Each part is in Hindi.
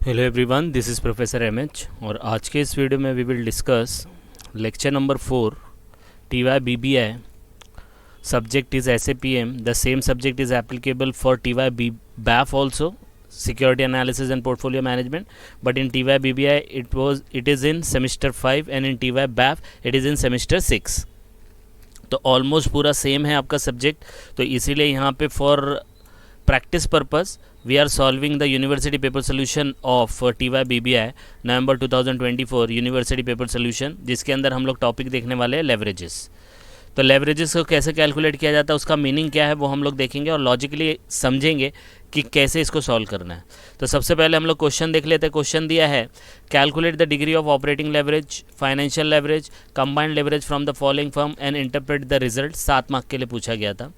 Hello everyone, this is professor MH और आज के इस वीडियो में we will discuss lecture number 4 TY BBI. Subject is SAPM. The same subject is applicable for TY BAF also, Security Analysis and Portfolio Management. But in TY BBI it is in semester 5 and in TY BAF it is in semester 6. तो ऑलमोस्ट पूरा सेम है आपका सब्जेक्ट, तो इसीलिए यहाँ पे for practice purpose we are solving the university paper solution of TY BBI November 2024 university paper solution, जिसके अंदर हम लोग टॉपिक देखने वाले हैं लेवरेजेस. तो लेवरेजेस को कैसे कैलकुलेट किया जाता है, उसका मीनिंग क्या है वो हम लोग देखेंगे और लॉजिकली समझेंगे कि कैसे इसको सॉल्व करना है. तो सबसे पहले हम लोग क्वेश्चन देख लेते हैं. क्वेश्चन दिया है calculate the degree of operating leverage, financial leverage, combined leverage from the following firm and interpret the result. 7 mark के लिए पूछा गया था.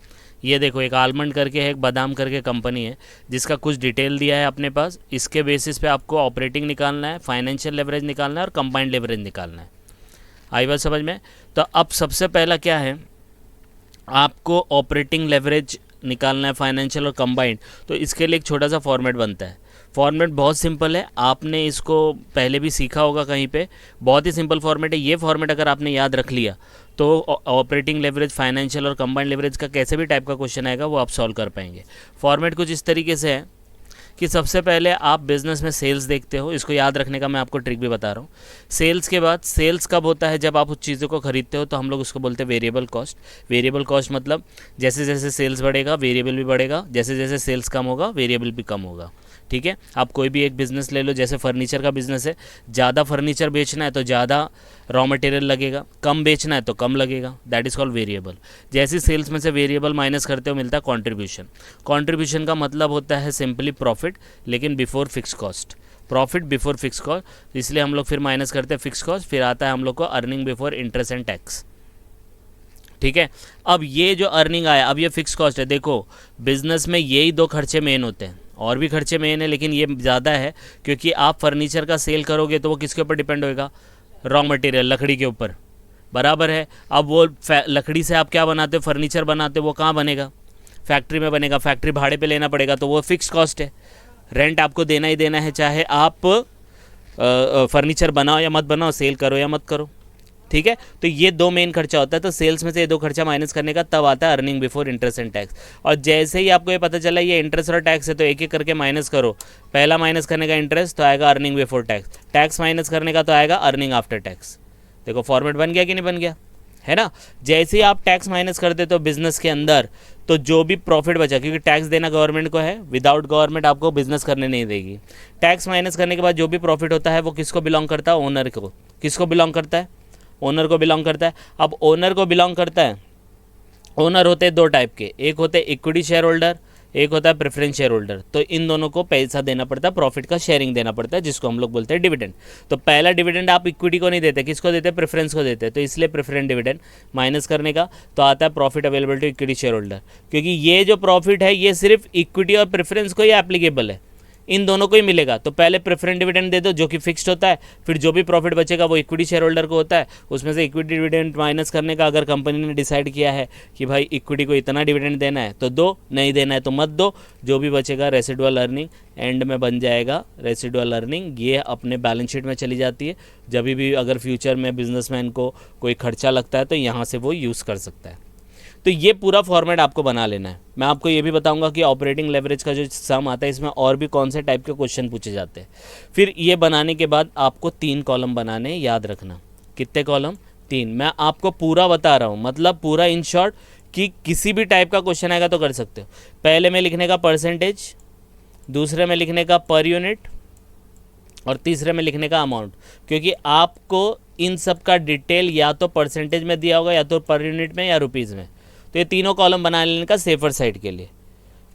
ये देखो, एक आलमंड करके है, एक बादाम करके कंपनी है जिसका कुछ डिटेल दिया है अपने पास. इसके बेसिस पे आपको ऑपरेटिंग निकालना है, फाइनेंशियल लेवरेज निकालना है और कंबाइंड लेवरेज निकालना है. आई बात समझ में? तो अब सबसे पहला क्या है, आपको ऑपरेटिंग लेवरेज निकालना है, फाइनेंशियल और कंबाइंड. तो इसके लिए एक छोटा सा फॉर्मेट बनता है. फॉर्मेट बहुत सिंपल है, आपने इसको पहले भी सीखा होगा कहीं पे. बहुत ही सिंपल फॉर्मेट है. ये फॉर्मेट अगर आपने याद रख लिया तो ऑपरेटिंग लेवरेज, फाइनेंशियल और कंबाइंड लेवरेज का कैसे भी टाइप का क्वेश्चन आएगा वो आप सॉल्व कर पाएंगे. फॉर्मेट कुछ इस तरीके से है कि सबसे पहले आप बिज़नेस में सेल्स देखते हो. इसको याद रखने का मैं आपको ट्रिक भी बता रहा हूँ. सेल्स के बाद, सेल्स कब होता है, जब आप उस चीज़ों को खरीदते हो, तो हम लोग उसको बोलते हैं वेरिएबल कॉस्ट. वेरिएबल कॉस्ट मतलब जैसे जैसे सेल्स बढ़ेगा वेरिएबल भी बढ़ेगा, जैसे जैसे सेल्स कम होगा वेरिएबल भी कम होगा. ठीक है. आप कोई भी एक बिज़नेस ले लो, जैसे फर्नीचर का बिज़नेस है. ज़्यादा फर्नीचर बेचना है तो ज़्यादा रॉ मटेरियल लगेगा, कम बेचना है तो कम लगेगा. That is called variable. जैसे सेल्स में से वेरिएबल माइनस करते हो मिलता है कॉन्ट्रीब्यूशन. कॉन्ट्रीब्यूशन का मतलब होता है सिंपली प्रॉफिट, लेकिन before fix cost. Profit before fix cost, इसलिए हम लोग फिर माइनस करते हैं फिक्स कॉस्ट. फिर आता है हम लोग को earning before interest and tax. ठीक है. अब ये जो अर्निंग आया, अब ये फिक्स कॉस्ट है. देखो, बिजनेस में यही 2 खर्चे मेन होते हैं, और भी खर्चे मेन है लेकिन ये ज़्यादा है क्योंकि आप फर्नीचर का सेल करोगे तो वो किसके ऊपर डिपेंड होएगा, रॉ मटेरियल, लकड़ी के ऊपर. बराबर है. अब वो लकड़ी से आप क्या बनाते हो, फर्नीचर बनाते हो, वो कहाँ बनेगा, फैक्ट्री में बनेगा. फैक्ट्री भाड़े पे लेना पड़ेगा, तो वो फिक्स कॉस्ट है. रेंट आपको देना ही देना है, चाहे आप फर्नीचर बनाओ या मत बनाओ, सेल करो या मत करो. ठीक है. तो ये 2 मेन खर्चा होता है. तो सेल्स में से ये 2 खर्चा माइनस करने का तब आता है earning before interest and tax. और जैसे ही आपको ये पता चला ये इंटरेस्ट और टैक्स है तो एक एक करके माइनस करो. पहला माइनस करने का इंटरेस्ट तो आएगा earning before tax, tax minus करने का तो आएगा अर्निंग आफ्टर टैक्स. देखो फॉर्मेट बन गया कि नहीं बन गया, है ना. जैसे ही आप टैक्स माइनस कर देते हो बिजनेस के अंदर, तो जो भी प्रॉफिट बचा, क्योंकि टैक्स देना गवर्नमेंट को है, विदाउट गवर्नमेंट आपको बिजनेस करने नहीं देगी. टैक्स माइनस करने के बाद जो भी प्रॉफिट होता है वो किसको बिलोंग करता है, ओनर को. किसको बिलोंग करता है, ओनर को बिलोंग करता है. अब ओनर को बिलोंग करता है, ओनर होते हैं 2 टाइप के, एक होते हैं इक्विटी शेयर होल्डर, एक होता है प्रेफरेंस शेयर होल्डर. तो इन दोनों को पैसा देना पड़ता है, प्रॉफिट का शेयरिंग देना पड़ता है, जिसको हम लोग बोलते हैं डिविडेंड. तो पहला डिविडेंड आप इक्विटी को नहीं देते, किसको देते हैं, प्रेफरेंस को देते हैं. तो इसलिए प्रेफरेंस डिविडेंड माइनस करने का तो आता है profit available to equity shareholder. क्योंकि ये जो प्रॉफिट है ये सिर्फ इक्विटी और प्रेफरेंस को ही एप्लीकेबल है, इन दोनों को ही मिलेगा. तो पहले प्रेफरेंस डिविडेंड दे दो जो कि फिक्स्ड होता है, फिर जो भी प्रॉफिट बचेगा वो इक्विटी शेयर होल्डर को होता है. उसमें से इक्विटी डिविडेंड माइनस करने का, अगर कंपनी ने डिसाइड किया है कि भाई इक्विटी को इतना डिविडेंड देना है तो दो, नहीं देना है तो मत दो. जो भी बचेगा रेसिडुअल अर्निंग एंड में बन जाएगा. रेसिडुअल अर्निंग ये अपने बैलेंस शीट में चली जाती है. जब भी अगर फ्यूचर में बिजनेसमैन को कोई खर्चा लगता है तो यहाँ से वो यूज़ कर सकता है. तो ये पूरा फॉर्मेट आपको बना लेना है. मैं आपको ये भी बताऊंगा कि ऑपरेटिंग लेवरेज का जो सम आता है इसमें और भी कौन से टाइप के क्वेश्चन पूछे जाते हैं. फिर ये बनाने के बाद आपको 3 कॉलम बनाने, याद रखना. कितने कॉलम, 3. मैं आपको पूरा बता रहा हूँ, मतलब पूरा इन शॉर्ट, कि किसी भी टाइप का क्वेश्चन आएगा तो कर सकते हो. पहले में लिखने का परसेंटेज, दूसरे में लिखने का पर यूनिट और तीसरे में लिखने का अमाउंट. क्योंकि आपको इन सब का डिटेल या तो परसेंटेज में दिया होगा या तो पर यूनिट में या रुपीज़ में. तो ये तीनों कॉलम बना लेने का सेफर साइड के लिए.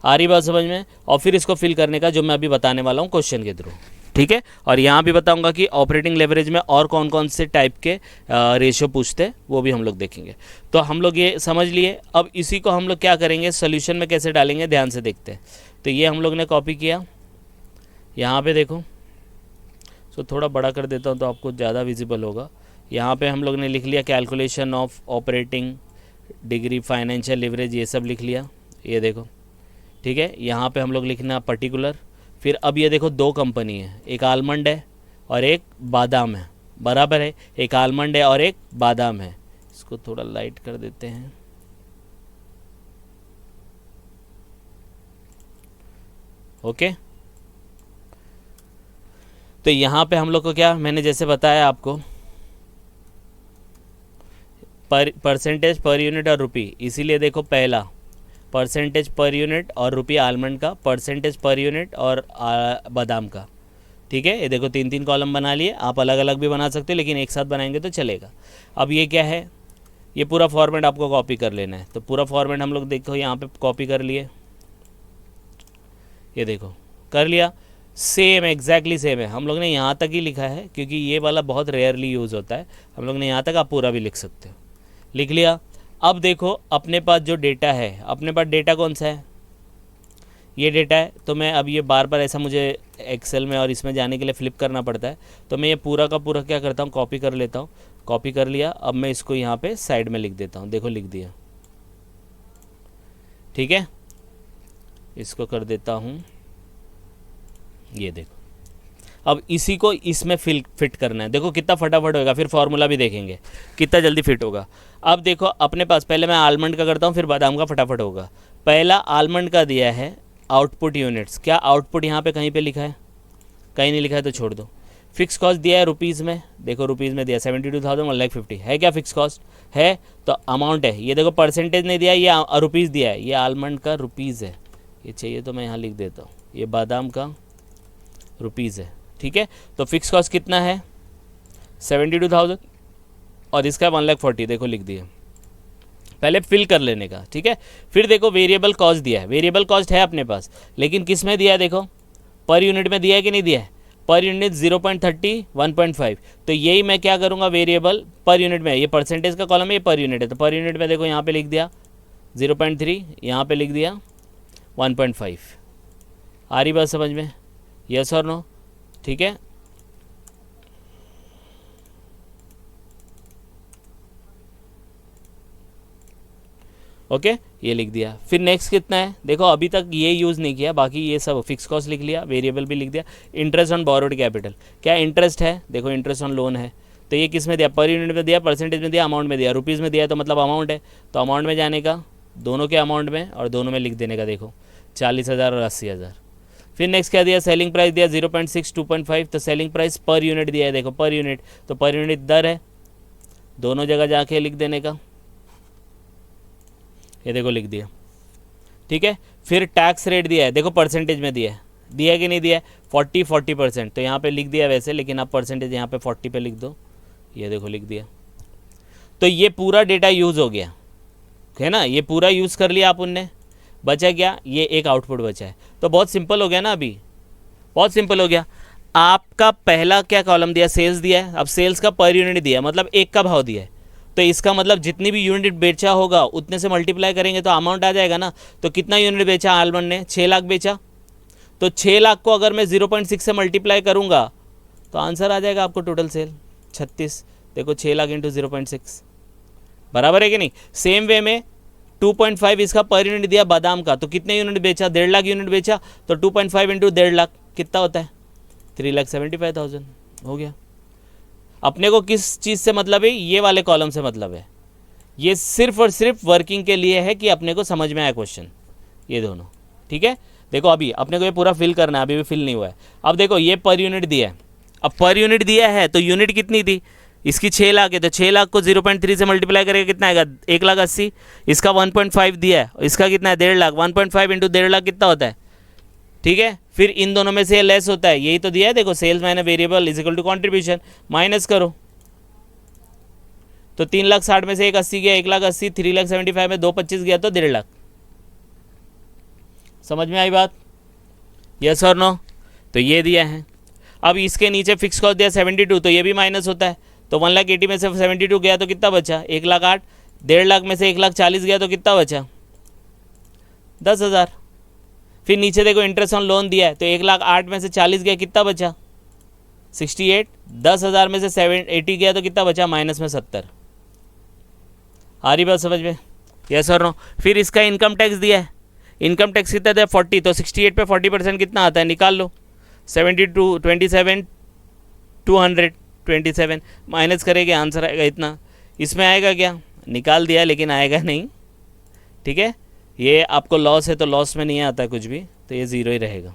आ रही बात समझ में? और फिर इसको फिल करने का जो मैं अभी बताने वाला हूँ क्वेश्चन के थ्रू. ठीक है. और यहाँ भी बताऊंगा कि ऑपरेटिंग लेवरेज में और कौन कौन से टाइप के रेशियो पूछते हैं वो भी हम लोग देखेंगे. तो हम लोग ये समझ लिए. अब इसी को हम लोग क्या करेंगे, सोल्यूशन में कैसे डालेंगे, ध्यान से देखते हैं. तो ये हम लोग ने कॉपी किया, यहाँ पे देखो. सो थोड़ा बड़ा कर देता हूँ तो आपको ज़्यादा विजिबल होगा. यहाँ पे हम लोग ने लिख लिया calculation of operating degree, financial leverage, ये सब लिख लिया. ये देखो. ठीक है. यहाँ पे हम लोग लिखना पर्टिकुलर, फिर अब ये देखो दो कंपनी है, एक आलमंड है और एक बादाम है, बराबर है, एक आलमंड है और एक बादाम है। इसको थोड़ा लाइट कर देते हैं। ओके, तो यहाँ पे हम लोग को क्या, मैंने जैसे बताया आपको, परसेंटेज पर यूनिट और रुपी, इसीलिए देखो पहला परसेंटेज पर यूनिट और रुपी आलमंड का, परसेंटेज पर यूनिट और बादाम का। ठीक है, ये देखो तीन तीन कॉलम बना लिए, आप अलग अलग भी बना सकते हो लेकिन एक साथ बनाएंगे तो चलेगा। अब ये क्या है, ये पूरा फॉर्मेट आपको कॉपी कर लेना है। तो पूरा फॉर्मेट हम लोग देखो यहाँ पे कॉपी कर लिए, ये देखो कर लिया, सेम एग्जैक्टली सेम है। हम लोग ने यहाँ तक ही लिखा है क्योंकि ये वाला बहुत रेयरली यूज़ होता है, हम लोग ने यहाँ तक, आप पूरा भी लिख सकते हो, लिख लिया। अब देखो अपने पास जो डेटा है, अपने पास डेटा कौन सा है, ये डेटा है। तो मैं अब ये बार बार ऐसा मुझे एक्सेल में और इसमें जाने के लिए फ्लिप करना पड़ता है, तो मैं ये पूरा का पूरा क्या करता हूँ, कॉपी कर लेता हूँ। कॉपी कर लिया, अब मैं इसको यहाँ पे साइड में लिख देता हूँ, देखो लिख दिया। ठीक है, इसको कर देता हूँ, ये देखो। अब इसी को इसमें फिट करना है, देखो कितना फटाफट होगा, फिर फॉर्मूला भी देखेंगे कितना जल्दी फिट होगा। अब देखो अपने पास, पहले मैं आलमंड का करता हूँ फिर बादाम का फटाफट होगा। पहला आलमंड का दिया है आउटपुट यूनिट्स, क्या आउटपुट यहाँ पे कहीं पे लिखा है, कहीं नहीं लिखा है तो छोड़ दो। फिक्स कॉस्ट दिया है रुपीज़ में, देखो रुपीज़ में दिया 72,150 है, क्या फिक्स कॉस्ट है, तो अमाउंट है। ये देखो परसेंटेज नहीं दिया, ये रुपीज़ दिया है, ये आलमंड का रुपीज़ है, ये चाहिए तो मैं यहाँ लिख देता हूँ, ये बादाम का रुपीज़ है। ठीक है, तो फिक्स कॉस्ट कितना है 72,000 और इसका 1,40,000, देखो लिख दिया, पहले फिल कर लेने का। ठीक है, फिर देखो वेरिएबल कॉस्ट दिया है, वेरिएबल कॉस्ट है अपने पास, लेकिन किस में दिया है, देखो पर यूनिट में दिया है कि नहीं दिया है, पर यूनिट 0.30 1.5। तो यही मैं क्या करूँगा, वेरिएबल पर यूनिट में, ये परसेंटेज का कॉलम है, ये पर यूनिट है, तो पर यूनिट में देखो यहाँ पे लिख दिया 0.3, यहाँ पे लिख दिया 1.5। आ रही बात समझ में, यस और नो। ठीक है, ओके, ये लिख दिया। फिर नेक्स्ट कितना है, देखो अभी तक ये यूज़ नहीं किया, बाकी ये सब फिक्स कॉस्ट लिख लिया, वेरिएबल भी लिख दिया। इंटरेस्ट ऑन बोरोड कैपिटल, क्या इंटरेस्ट है, देखो इंटरेस्ट ऑन लोन है, तो ये किस में दिया, पर यूनिट में दिया, परसेंटेज में दिया, अमाउंट में दिया, रुपीज़ में दिया तो मतलब अमाउंट है, तो अमाउंट में जाने का, दोनों के अमाउंट में और दोनों में लिख देने का, देखो 40,000 और 80,000। फिर नेक्स्ट क्या दिया, सेलिंग प्राइस दिया 0.6 2.5, तो सेलिंग प्राइस पर यूनिट दिया है, देखो पर यूनिट, तो पर यूनिट दर है, दोनों जगह जाके लिख देने का, ये देखो लिख दिया। ठीक है, फिर टैक्स रेट दिया है, देखो परसेंटेज में दिया है कि नहीं दिया है, 40%, तो यहाँ पे लिख दिया वैसे, लेकिन आप परसेंटेज यहाँ पे 40 पे लिख दो, ये देखो लिख दिया। तो ये पूरा डेटा यूज़ हो गया है ना, ये पूरा यूज़ कर लिया आप उनने, बचा क्या, ये एक आउटपुट बचा है। तो बहुत सिंपल हो गया ना, अभी बहुत सिंपल हो गया। आपका पहला क्या कॉलम दिया, सेल्स दिया है, अब सेल्स का पर यूनिट दिया है, मतलब एक का भाव दिया है, तो इसका मतलब जितनी भी यूनिट बेचा होगा उतने से मल्टीप्लाई करेंगे तो अमाउंट आ जाएगा ना। तो कितना यूनिट बेचा आलमंड ने, 6 लाख बेचा, तो 6 लाख को अगर मैं 0.6 से मल्टीप्लाई करूँगा तो आंसर आ जाएगा आपको टोटल सेल 36। देखो 6 लाख इंटू 0.6 बराबर है कि नहीं। सेम वे में 2.5 इसका पर यूनिट दिया बादाम का, तो कितने यूनिट बेचा, 1.5 लाख यूनिट बेचा, तो 2.5 इंटू 1.5 लाख कितना होता है, 3,75,000 हो गया। अपने को किस चीज़ से मतलब है, ये वाले कॉलम से मतलब है, ये सिर्फ और सिर्फ वर्किंग के लिए है कि अपने को समझ में आया क्वेश्चन, ये दोनों। ठीक है, देखो अभी अपने को ये पूरा फिल करना है, अभी भी फिल नहीं हुआ है। अब देखो ये पर यूनिट दिया है, अब पर यूनिट दिया है तो यूनिट कितनी थी, इसकी 6 लाख है, तो 6 लाख को 0.3 से मल्टीप्लाई करेगा कितना आएगा, 1,80,000। इसका 1.5 दिया है, इसका कितना है 1.5 लाख, 1.5 इंटू 1.5 लाख कितना होता है। ठीक है, फिर इन दोनों में से लेस होता है, यही तो दिया है, देखो sales minus variable is equal to contribution, minus करो तो 3,60,000 में से 1,80,000 गया, 1,80,000, 3,75,000 में 2,25 गया तो 1.5 लाख। समझ में आई बात, यस और नो। तो ये दिया है। अब इसके नीचे फिक्स कॉस्ट दिया 72, तो ये भी माइनस होता है, तो 1,80,000 में से 72 गया तो कितना बचा, 1,08,000, 1.5 लाख में से 1,40,000 गया तो कितना बचा 10,000। फिर नीचे देखो इंटरेस्ट ऑन लोन दिया है, तो 1,08,000 में से 40 गया कितना बचा 68, 10,000 में से 80 गया तो कितना बचा माइनस में 70। आ रही बात समझ में, यस और नो। फिर इसका इनकम टैक्स दिया है, इनकम टैक्स कितना था 40, तो 68 पे 40% कितना आता है निकाल लो। 72 27 227 माइनस करेंगे आंसर आएगा इतना। इसमें आएगा क्या, निकाल दिया लेकिन आएगा नहीं, ठीक है। ये आपको लॉस है तो लॉस में नहीं आता कुछ भी, तो ये ज़ीरो ही रहेगा।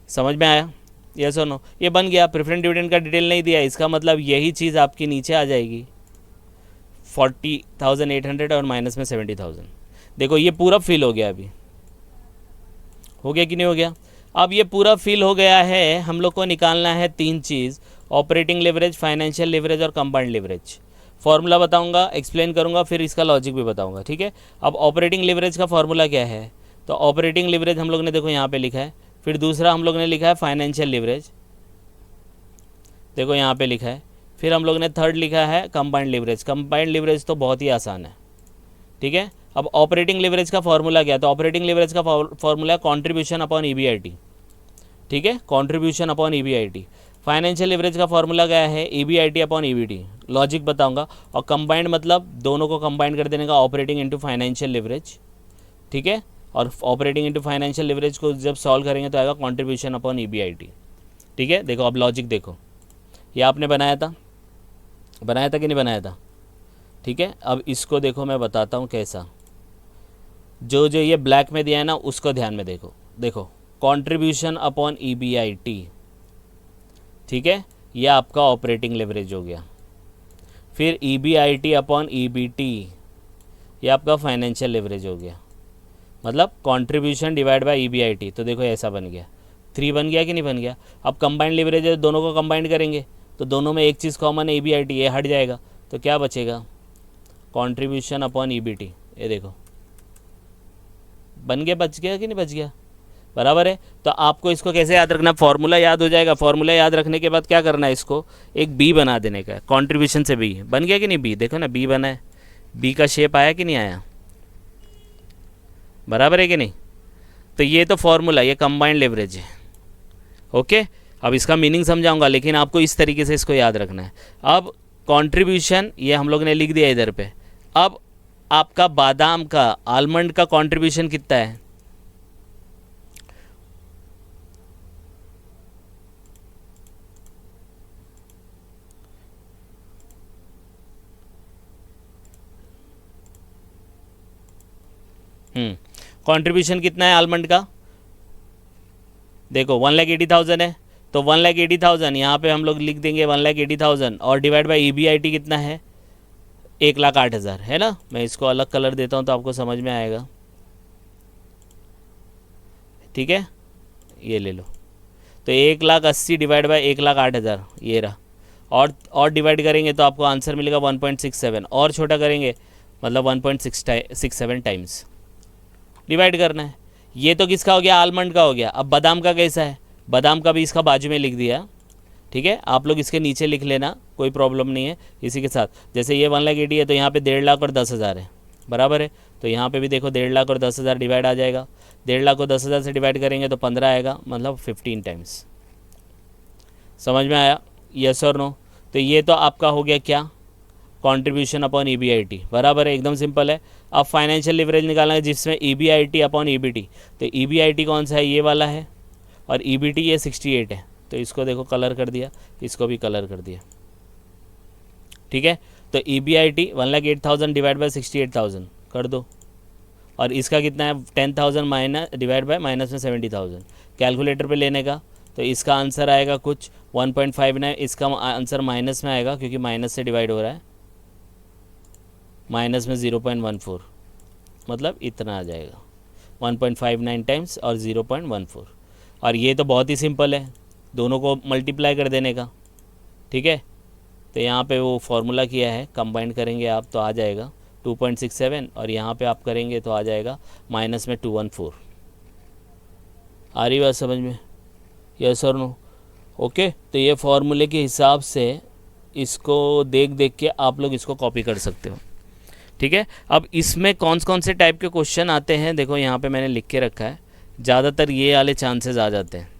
समझ में आया, यस और नो। ये बन गया। प्रेफरेंस डिविडेंड का डिटेल नहीं दिया, इसका मतलब यही चीज़ आपकी नीचे आ जाएगी 40,800 और माइनस में 70,000। देखो ये पूरा फिल हो गया, अभी हो गया कि नहीं हो गया। अब ये पूरा फिल हो गया है, हम लोग को निकालना है तीन चीज़, ऑपरेटिंग लेवरेज, फाइनेंशियल लेवरेज और कंबाइंड लेवरेज। फॉर्मूला बताऊंगा, एक्सप्लेन करूंगा, फिर इसका लॉजिक भी बताऊंगा, ठीक है। अब ऑपरेटिंग लेवरेज का फॉर्मूला क्या है, तो ऑपरेटिंग लेवरेज हम लोग ने देखो यहाँ पे लिखा है, फिर दूसरा हम लोग ने लिखा है फाइनेंशियल लेवरेज, देखो यहाँ पे लिखा है, फिर हम लोग ने थर्ड लिखा है कंबाइंड लेवरेज। कंबाइंड लेवरेज तो बहुत ही आसान है, ठीक है। अब ऑपरेटिंग लेवरेज का फॉर्मूला क्या है, तो ऑपरेटिंग लेवरेज का फॉर्मूला कॉन्ट्रीब्यूशन अपॉन ईबीआईटी, ठीक है, contribution upon EBIT. Financial leverage का फॉर्मूला क्या है, ईबीआईटी अपॉन ईबीटी, लॉजिक बताऊंगा। और कंबाइंड मतलब दोनों को कंबाइंड कर देने का, ऑपरेटिंग इनटू फाइनेंशियल लेवरेज, ठीक है। और ऑपरेटिंग इनटू फाइनेंशियल लेवरेज को जब सॉल्व करेंगे तो आएगा कॉन्ट्रीब्यूशन अपॉन ईबीआईटी, ठीक है। देखो अब लॉजिक देखो, ये आपने बनाया था कि नहीं बनाया था, ठीक है। अब इसको देखो मैं बताता हूँ कैसा, जो ये ब्लैक में दिया है ना उसको ध्यान में देखो। देखो कॉन्ट्रीब्यूशन अपॉन ईबीआईटी, ठीक है, ये आपका ऑपरेटिंग लेवरेज हो गया। फिर ईबीआईटी अपॉन ईबीटी, ये आपका फाइनेंशियल लेवरेज हो गया, मतलब कॉन्ट्रीब्यूशन डिवाइड बाय ईबीआईटी। तो देखो ऐसा बन गया, 3 बन गया कि नहीं बन गया। अब कंबाइंड लेवरेज है, दोनों को कंबाइंड करेंगे तो दोनों में एक चीज़ कॉमन है, ईबीआईटी, ये हट जाएगा तो क्या बचेगा, कॉन्ट्रीब्यूशन अपॉन ईबीटी। ये देखो बन गया, बच गया कि नहीं बच गया, बराबर है। तो आपको इसको कैसे याद रखना, फॉर्मूला याद हो जाएगा। फॉर्मूला याद रखने के बाद क्या करना है, इसको एक बी बना देने का, कंट्रीब्यूशन से बी बन गया कि नहीं, बी देखो ना बी बना है, बी का शेप आया कि नहीं आया, बराबर है कि नहीं। तो ये तो फॉर्मूला, ये कंबाइंड लेवरेज है, ओके। अब इसका मीनिंग समझाऊंगा, लेकिन आपको इस तरीके से इसको याद रखना है। अब कंट्रीब्यूशन ये हम लोग ने लिख दिया इधर पे। अब आपका बादाम का, आलमंड का कंट्रीब्यूशन कितना है, कंट्रीब्यूशन कितना है आलमंड का, देखो 1,80,000 है, तो 1,80,000 यहाँ पे हम लोग लिख देंगे 1,80,000 और डिवाइड बाय ईबीआईटी कितना है, 1,08,000 है ना। मैं इसको अलग कलर देता हूँ तो आपको समझ में आएगा, ठीक है। ये ले लो, तो 1,80,000 डिवाइड बाय 1,08,000 ये रहा, और डिवाइड करेंगे तो आपको आंसर मिलेगा 1.67, और छोटा करेंगे मतलब 1.67 टाइम्स डिवाइड करना है। ये तो किसका हो गया, आलमंड का हो गया। अब बादाम का कैसा है, बादाम का भी इसका बाजू में लिख दिया, ठीक है। आप लोग इसके नीचे लिख लेना, कोई प्रॉब्लम नहीं है इसी के साथ। जैसे ये 1,80,000 है तो यहाँ पे 1.5 लाख और 10,000 है, बराबर है। तो यहाँ पे भी देखो 1.5 लाख और 10,000 डिवाइड आ जाएगा, 1.5 लाख को 10,000 से डिवाइड करेंगे तो 15 आएगा, मतलब 15 टाइम्स। समझ में आया, यस और नो। तो ये तो आपका हो गया क्या, कंट्रीब्यूशन अपॉन ईबीआईटी, बराबर है, एकदम सिंपल है। अब फाइनेंशियल लिवरेज निकालना है जिसमें ईबीआईटी अपॉन ईबीटी, तो ईबीआईटी कौन सा है, ये वाला है, और ईबीटी ये 68 है। तो इसको देखो कलर कर दिया, इसको भी कलर कर दिया, ठीक है। तो ईबीआईटी 1,08,000 डिवाइड बाय 68,000 कर दो, और इसका कितना है 10,000 माइनस डिवाइड बाय माइनस में 70,000, कैलकुलेटर पे लेने का। तो इसका आंसर आएगा कुछ 1.59, इसका आंसर माइनस में आएगा क्योंकि माइनस से डिवाइड हो रहा है, माइनस में 0.14, मतलब इतना आ जाएगा 1.59 टाइम्स और 0.14। और ये तो बहुत ही सिंपल है, दोनों को मल्टीप्लाई कर देने का, ठीक है। तो यहाँ पे वो फॉर्मूला किया है, कंबाइन करेंगे आप तो आ जाएगा 2.67, और यहाँ पे आप करेंगे तो आ जाएगा माइनस में 214। आ रही बात समझ में, यस और नो, ओके। तो ये फॉर्मूले के हिसाब से इसको देख देख के आप लोग इसको कॉपी कर सकते हो, ठीक है। अब इसमें कौन से टाइप के क्वेश्चन आते हैं, देखो यहाँ पे मैंने लिख के रखा है, ज़्यादातर ये वाले चांसेस आ जाते हैं।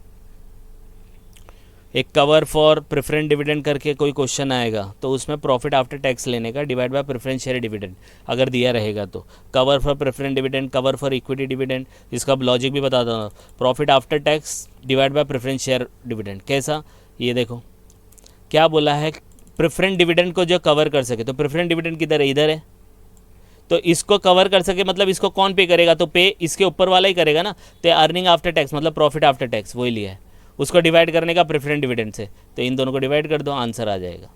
एक कवर फॉर प्रेफरेंस डिविडेंड करके कोई क्वेश्चन आएगा तो उसमें प्रॉफिट आफ्टर टैक्स लेने का divide by preference share dividend अगर दिया रहेगा तो cover for preference dividend, cover for equity dividend, इसका लॉजिक भी बता दूँ। Profit after tax divide by preference share dividend कैसा, ये देखो क्या बोला है, प्रेफरेंस डिविडेंड को जो कवर कर सके, तो प्रेफरेंस डिविडेंड किधर है, इधर है, तो इसको कवर कर सके मतलब इसको कौन पे करेगा, तो पे इसके ऊपर वाला ही करेगा ना, तो अर्निंग आफ्टर टैक्स मतलब प्रॉफिट आफ्टर टैक्स वही लिया है, उसको डिवाइड करने का प्रेफरेंस डिविडेंड से, तो इन दोनों को डिवाइड कर दो, आंसर आ जाएगा।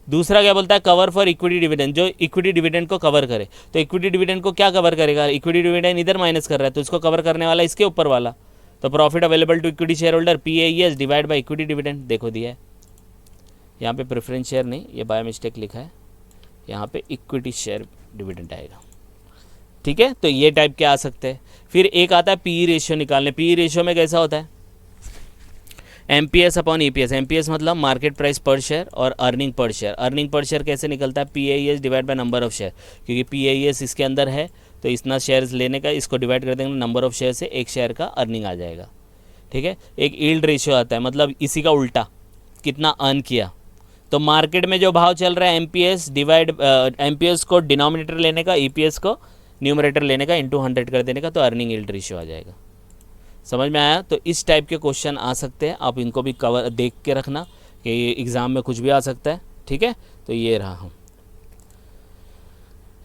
दूसरा क्या बोलता है, कवर फॉर इक्विटी डिविडेंड, जो इक्विटी डिविडेंड को कवर करे, तो इक्विटी डिविडेंड को क्या कवर करेगा, इक्विटी डिविडेंड इधर माइनस कर रहा है तो इसको कवर करने वाला इसके ऊपर वाला, तो profit available to equity shareholder PAES divide by equity dividend, देखो दिया है यहाँ पे प्रेफरेंस शेयर नहीं, ये बाय मिस्टेक लिखा है, यहाँ पे इक्विटी शेयर डिविडेंड आएगा। ठीक है, तो ये टाइप के आ सकते हैं। फिर एक आता है PE रेशियो निकालने, PE रेशियो में कैसा होता है, MPS अपॉन EPS, MPS मतलब मार्केट प्राइस पर शेयर और earning per share, earning per share कैसे निकलता है, PAES divide by number of share, क्योंकि PAES इसके अंदर है तो इतना शेयर्स लेने का, इसको डिवाइड कर देंगे नंबर ऑफ शेयर से, एक शेयर का अर्निंग आ जाएगा। ठीक है, एक यील्ड रेशियो आता है मतलब इसी का उल्टा, कितना अर्न किया, तो मार्केट में जो भाव चल रहा है MPS डिवाइड MPS को डिनोमिनेटर लेने का, EPS को न्यूमरेटर लेने का, इंटू 100 कर देने का, तो अर्निंग यील्ड रेशियो आ जाएगा। समझ में आया, तो इस टाइप के क्वेश्चन आ सकते हैं, आप इनको भी कवर देख के रखना कि एग्ज़ाम में कुछ भी आ सकता है। ठीक है, तो ये रहा हम,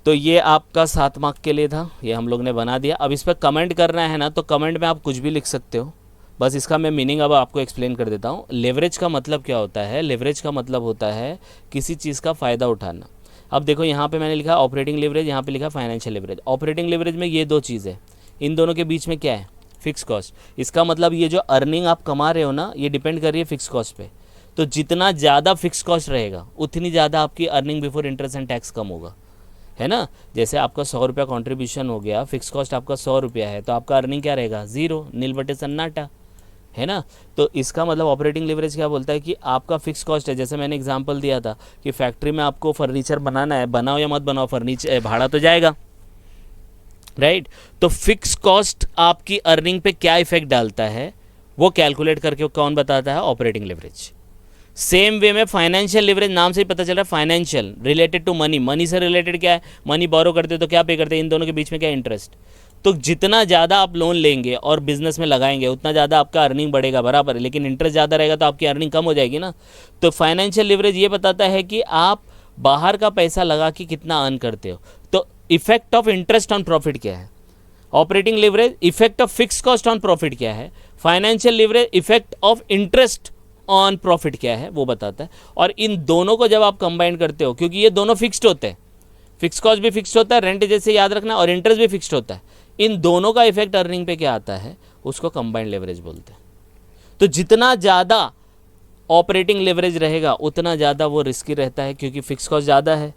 तो ये आपका 7 मार्क के लिए था, ये हम लोग ने बना दिया। अब इस पर कमेंट करना है ना, तो कमेंट में आप कुछ भी लिख सकते हो, बस इसका मैं मीनिंग अब आपको एक्सप्लेन कर देता हूँ। लेवरेज का मतलब क्या होता है, लेवरेज का मतलब होता है किसी चीज़ का फ़ायदा उठाना। अब देखो यहाँ पे मैंने लिखा ऑपरेटिंग लेवरेज, यहाँ पे लिखा फाइनेंशियल लेवरेज। ऑपरेटिंग लेवरेज में ये दो चीज़ है, इन दोनों के बीच में क्या है, फिक्स कॉस्ट। इसका मतलब ये जो अर्निंग आप कमा रहे हो ना, ये डिपेंड कर रही है फिक्स कॉस्ट पे, तो जितना ज़्यादा फिक्स कॉस्ट रहेगा उतनी ज़्यादा आपकी earning before interest and tax कम होगा, है ना। जैसे आपका 100 रुपया कॉन्ट्रीब्यूशन हो गया, फिक्स कॉस्ट आपका 100 रुपया है, तो आपका अर्निंग क्या रहेगा, 0, नील बटे सन्नाटा, है ना। तो इसका मतलब ऑपरेटिंग लेवरेज क्या बोलता है कि आपका फिक्स कॉस्ट है, जैसे मैंने एग्जांपल दिया था कि फैक्ट्री में आपको फर्नीचर बनाना है, बनाओ या मत बनाओ, फर्नीचर भाड़ा तो जाएगा, राइट। तो फिक्स कॉस्ट आपकी अर्निंग पे क्या इफेक्ट डालता है वो कैलकुलेट करके कौन बताता है, ऑपरेटिंग लेवरेज। सेम वे में फाइनेंशियल लेवरेज, नाम से ही पता चल रहा है financial, related to money, money से रिलेटेड क्या है, मनी बोरो करते हो तो क्या पे करते हैं, इन दोनों के बीच में क्या इंटरेस्ट। तो जितना ज़्यादा आप लोन लेंगे और बिजनेस में लगाएंगे उतना ज़्यादा आपका अर्निंग बढ़ेगा, बराबर है, लेकिन इंटरेस्ट ज़्यादा रहेगा तो आपकी अर्निंग कम हो जाएगी ना। तो फाइनेंशियल लेवरेज ये बताता है कि आप बाहर का पैसा लगा के कितना अर्न करते हो, तो effect of interest on profit क्या है, operating leverage effect of fix cost on profit क्या है, financial leverage effect of interest on profit क्या है वो बताता है। और इन दोनों को जब आप कंबाइन करते हो, क्योंकि ये दोनों फिक्स्ड होते हैं, फिक्स कॉस्ट भी फिक्स्ड होता है, रेंट जैसे याद रखना, और इंटरेस्ट भी फिक्स्ड होता है, इन दोनों का इफेक्ट अर्निंग पे क्या आता है उसको कंबाइंड लेवरेज बोलते हैं। तो जितना ज़्यादा ऑपरेटिंग लेवरेज रहेगा उतना ज़्यादा वो रिस्की रहता है, क्योंकि फिक्स कॉस्ट ज़्यादा है,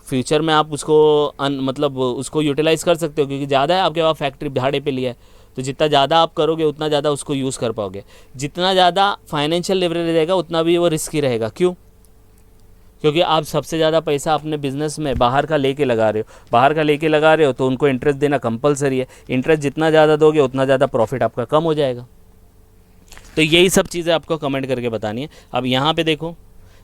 फ्यूचर में आप उसको मतलब उसको यूटिलाइज़ कर सकते हो, क्योंकि ज़्यादा है आपके पास, फैक्ट्री भाड़े पे लिया है, तो जितना ज़्यादा आप करोगे उतना ज़्यादा उसको यूज़ कर पाओगे। जितना ज़्यादा फाइनेंशियल लेवरेज रहेगा उतना भी वो रिस्की रहेगा, क्यों, क्योंकि आप सबसे ज़्यादा पैसा अपने बिजनेस में बाहर का लेके लगा रहे हो, बाहर का लेके लगा रहे हो तो उनको इंटरेस्ट देना कंपलसरी है, इंटरेस्ट जितना ज़्यादा दोगे उतना ज़्यादा प्रॉफिट आपका कम हो जाएगा। तो यही सब चीज़ें आपको कमेंट करके बतानी है। अब यहाँ पे देखो,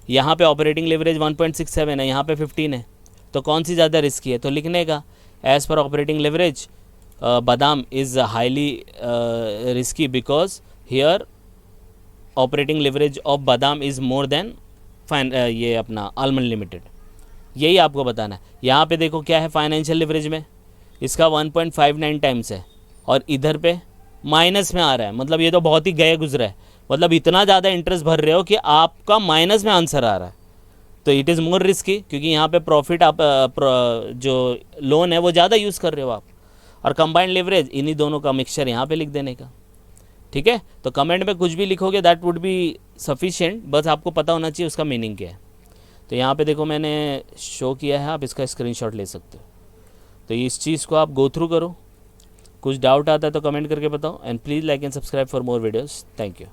यहाँ पे ऑपरेटिंग लेवरेज 1.67 है, यहाँ पे 15 है, तो कौन सी ज़्यादा रिस्की है, तो लिखने का एज़ पर ऑपरेटिंग लेवरेज बादाम is highly risky because here operating leverage of बादाम इज़ मोर देन ये अपना आलमंड लिमिटेड, यही आपको बताना है। यहाँ पे देखो क्या है, फाइनेंशियल लेवरेज में इसका 1.59 टाइम्स है और इधर पे माइनस में आ रहा है, मतलब ये तो बहुत ही गए गुजरा है, मतलब इतना ज़्यादा इंटरेस्ट भर रहे हो कि आपका माइनस में आंसर आ रहा है, तो इट इज़ मोर रिस्की, क्योंकि यहाँ पे प्रॉफिट आप जो लोन है वो ज़्यादा यूज़ कर रहे हो आप। और कंबाइंड लेवरेज इन्हीं दोनों का मिक्सचर यहाँ पे लिख देने का, ठीक है। तो कमेंट में कुछ भी लिखोगे दैट वुड बी सफिशिएंट, बस आपको पता होना चाहिए उसका मीनिंग क्या है। तो यहाँ पे देखो मैंने शो किया है, आप इसका स्क्रीनशॉट ले सकते हो। तो इस चीज़ को आप गो थ्रू करो, कुछ डाउट आता है तो कमेंट करके बताओ, and please like and subscribe for more videos. Thank you.